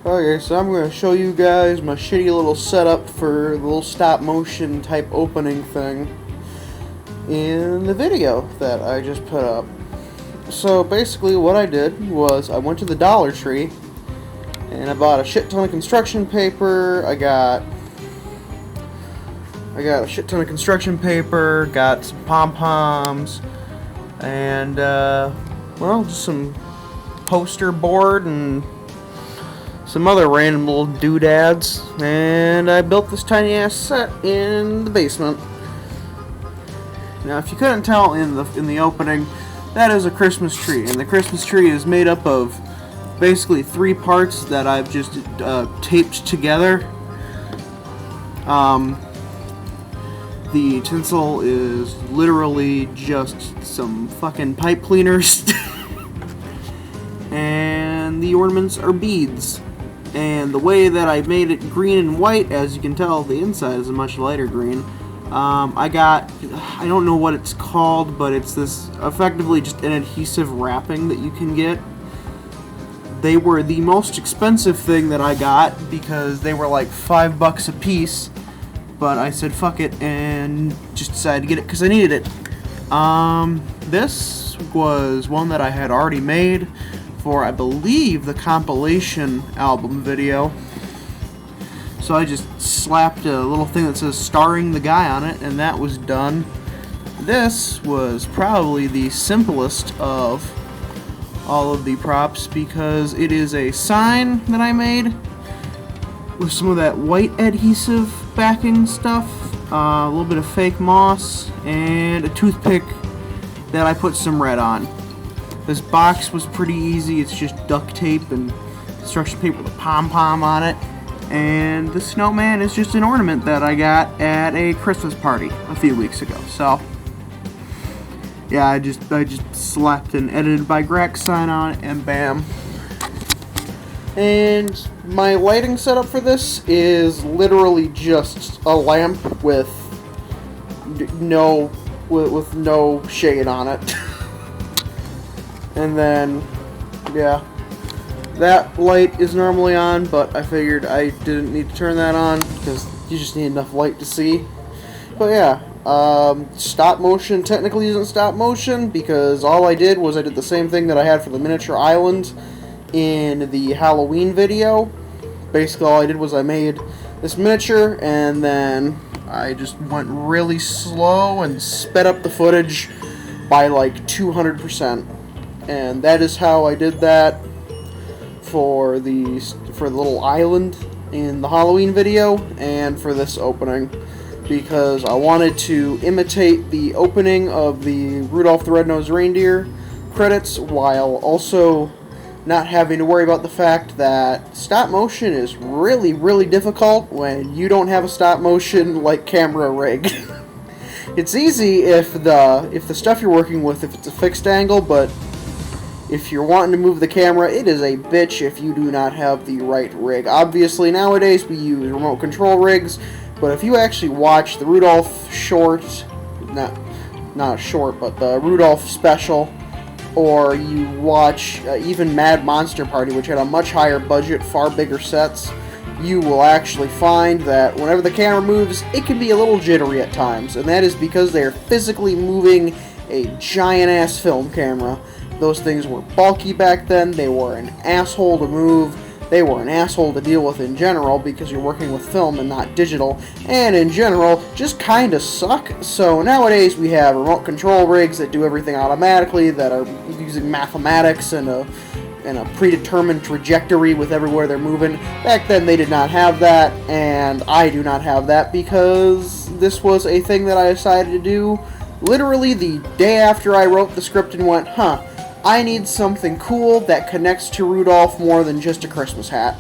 Okay, so I'm going to show you guys my shitty little setup for the little stop motion type opening thing in the video that I just put up. So basically what I did was I went to the Dollar Tree and I bought a shit ton of construction paper. I got a shit ton of construction paper, got some pom-poms, and well, just some poster board and some other random little doodads, and I built this tiny ass set in the basement. Now, if you couldn't tell in the opening, that is a Christmas tree, and the Christmas tree is made up of basically 3 parts that I've just taped together. The tinsel is literally just some fucking pipe cleaners, and the ornaments are beads. And the way that I made it green and white, as you can tell, the inside is a much lighter green. I don't know what it's called, but it's this effectively just an adhesive wrapping that you can get. They were the most expensive thing that I got because they were like $5 a piece, but I said fuck it and just decided to get it because I needed it. This was one that I had already made for, I believe, the compilation album video. So I just slapped a little thing that says starring the guy on it, and that was done. This was probably the simplest of all of the props because it is a sign that I made with some of that white adhesive backing stuff, a little bit of fake moss, and a toothpick that I put some red on. This box was pretty easy. It's just duct tape and construction paper with a pom-pom on it. And the snowman is just an ornament that I got at a Christmas party a few weeks ago. So, yeah, I just slapped an edited by Grex sign on it, and bam. And my lighting setup for this is literally just a lamp with no shade on it. And then, yeah, that light is normally on, but I figured I didn't need to turn that on because you just need enough light to see. But yeah, stop motion technically isn't stop motion because all I did was I did the same thing that I had for the miniature island in the Halloween video. Basically all I did was I made this miniature and then I just went really slow and sped up the footage by like 200%. And that is how I did that for the little island in the Halloween video and for this opening, because I wanted to imitate the opening of the Rudolph the Red-Nosed Reindeer credits while also not having to worry about the fact that stop motion is really, really difficult when you don't have a stop motion like camera rig. It's easy if the stuff you're working with, if it's a fixed angle, but if you're wanting to move the camera, it is a bitch if you do not have the right rig. Obviously, nowadays we use remote control rigs, but if you actually watch the Rudolph short, not short, but the Rudolph special, or you watch even Mad Monster Party, which had a much higher budget, far bigger sets, you will actually find that whenever the camera moves, it can be a little jittery at times, and that is because they are physically moving a giant-ass film camera. Those things were bulky back then, they were an asshole to move, they were an asshole to deal with in general because you're working with film and not digital, and in general, just kinda suck. So nowadays we have remote control rigs that do everything automatically, that are using mathematics and a predetermined trajectory with everywhere they're moving. Back then they did not have that, and I do not have that because this was a thing that I decided to do literally the day after I wrote the script and went, I need something cool that connects to Rudolph more than just a Christmas hat.